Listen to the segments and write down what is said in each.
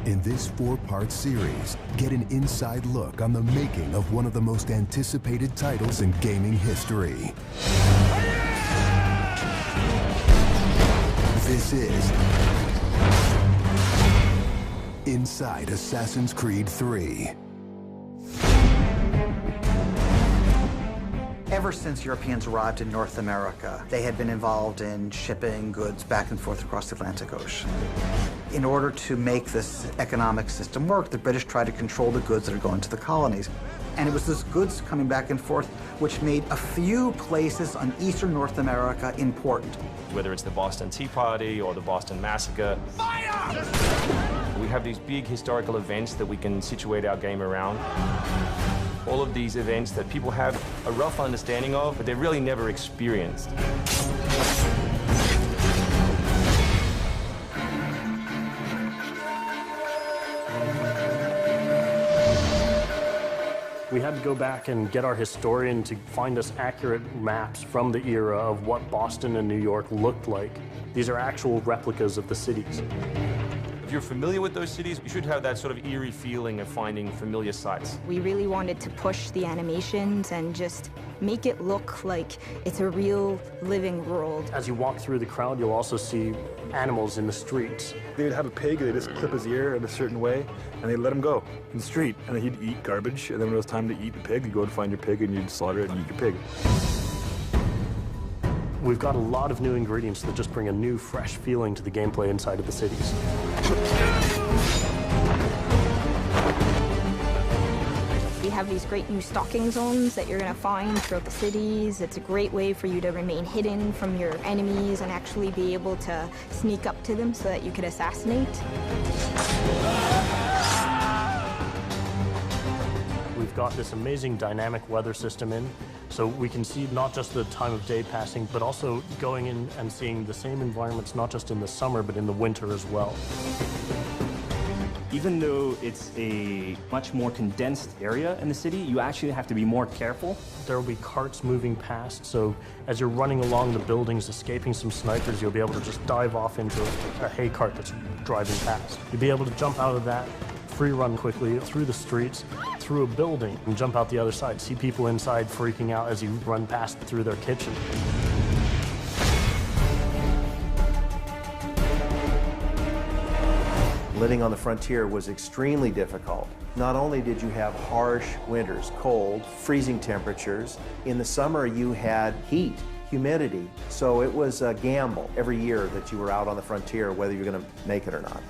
In this 4-part series, get an inside look on the making of one of the most anticipated titles in gaming history. This is Inside Assassin's Creed 3. Ever since Europeans arrived in North America, they had been involved in shipping goods back and forth across the Atlantic Ocean. In order to make this economic system work, the British tried to control the goods that are going to the colonies. And it was this goods coming back and forth which made a few places on eastern North America important. Whether it's the Boston Tea Party or the Boston Massacre. Fire! We have these big historical events that we can situate our game around. All of these events that people have a rough understanding of, but they've really never experienced. We had to go back and get our historian to find us accurate maps from the era of what Boston and New York looked like. These are actual replicas of the cities. If you're familiar with those cities, you should have that sort of eerie feeling of finding familiar sights. We really wanted to push the animations and just make it look like it's a real living world. As you walk through the crowd, you'll also see animals in the streets. They'd have a pig, they'd just clip his ear in a certain way, and they'd let him go in the street. And then he'd eat garbage, and then when it was time to eat the pig, you'd go and find your pig, and you'd slaughter it and eat your pig. We've got a lot of new ingredients that just bring a new, fresh feeling to the gameplay inside of the cities. We have these great new stalking zones that you're going to find throughout the cities. It's a great way for you to remain hidden from your enemies and actually be able to sneak up to them so that you could assassinate. We've got this amazing dynamic weather system in, so we can see not just the time of day passing, but also going in and seeing the same environments, not just in the summer, but in the winter as well. Even though it's a much more condensed area in the city, you actually have to be more careful. There will be carts moving past, so as you're running along the buildings, escaping some snipers, you'll be able to just dive off into a hay cart that's driving past. You'll be able to jump out of that, free run quickly through the streets, through a building, and jump out the other side. See people inside freaking out as you run past through their kitchen. Living on the frontier was extremely difficult. Not only did you have harsh winters, cold, freezing temperatures, in the summer you had heat, humidity, so it was a gamble every year that you were out on the frontier, whether you're going to make it or not.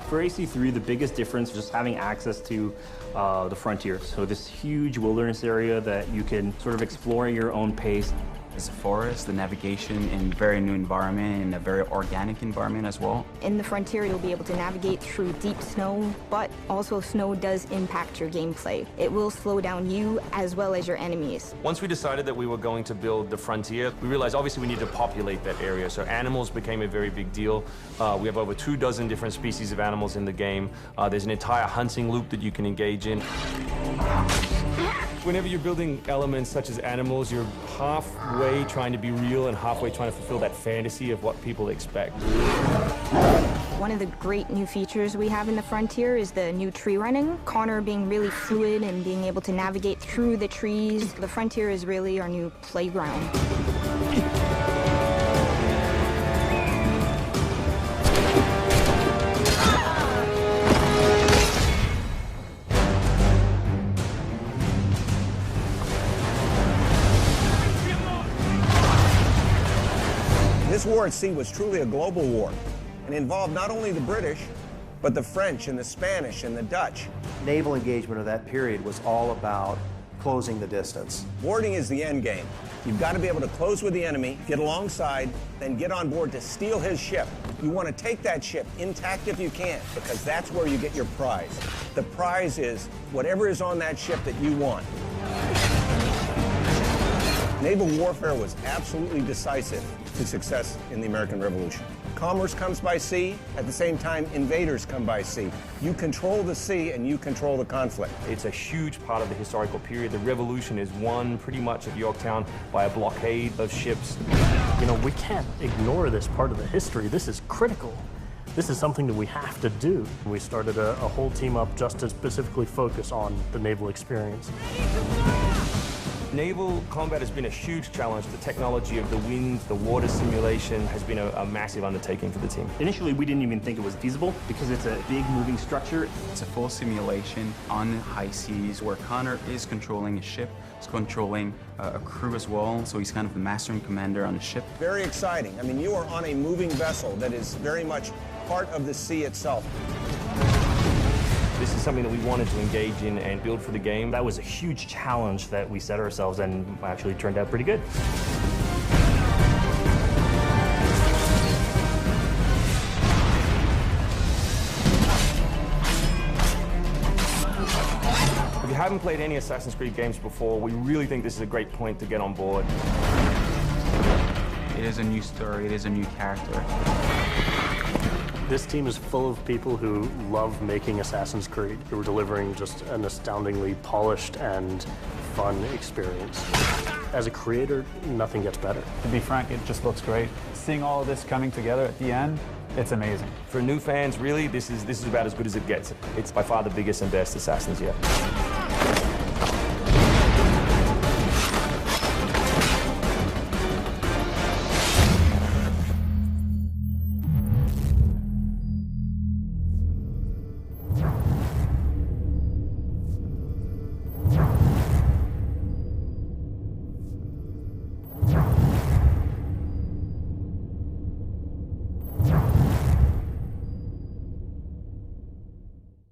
For AC3, the biggest difference is just having access to the frontier. So this huge wilderness area that you can sort of explore at your own pace. It's a forest, the navigation in a very new environment, in a very organic environment as well. In the frontier, you'll be able to navigate through deep snow, but also snow does impact your gameplay. It will slow down you as well as your enemies. Once we decided that we were going to build the frontier, we realized obviously we need to populate that area. So animals became a very big deal. We have over 24 different species of animals in the game. There's an entire hunting loop that you can engage in. Whenever you're building elements such as animals, you're halfway trying to be real and halfway trying to fulfill that fantasy of what people expect. One of the great new features we have in the frontier is the new tree running. Connor being really fluid and being able to navigate through the trees. The frontier is really our new playground. This war at sea was truly a global war and involved not only the British, but the French and the Spanish and the Dutch. Naval engagement of that period was all about closing the distance. Boarding is the end game. You've got to be able to close with the enemy, get alongside, then get on board to steal his ship. You want to take that ship intact if you can, because that's where you get your prize. The prize is whatever is on that ship that you want. Naval warfare was absolutely decisive to success in the American Revolution. Commerce comes by sea, at the same time invaders come by sea. You control the sea and you control the conflict. It's a huge part of the historical period. The Revolution is won pretty much at Yorktown by a blockade of ships. You know, we can't ignore this part of the history. This is critical. This is something that we have to do. We started a whole team up just to specifically focus on the naval experience. Naval combat has been a huge challenge. The technology of the wind, the water simulation has been a massive undertaking for the team. Initially, we didn't even think it was feasible because it's a big moving structure. It's a full simulation on high seas where Connor is controlling a ship, he's controlling a crew as well, so he's kind of the master and commander on the ship. Very exciting. I mean, you are on a moving vessel that is very much part of the sea itself. This is something that we wanted to engage in and build for the game. That was a huge challenge that we set ourselves and actually turned out pretty good. If you haven't played any Assassin's Creed games before, we really think this is a great point to get on board. It is a new story, it is a new character. This team is full of people who love making Assassin's Creed, who are delivering just an astoundingly polished and fun experience. As a creator, nothing gets better. To be frank, it just looks great. Seeing all of this coming together at the end, it's amazing. For new fans, really, this is about as good as it gets. It's by far the biggest and best Assassins yet.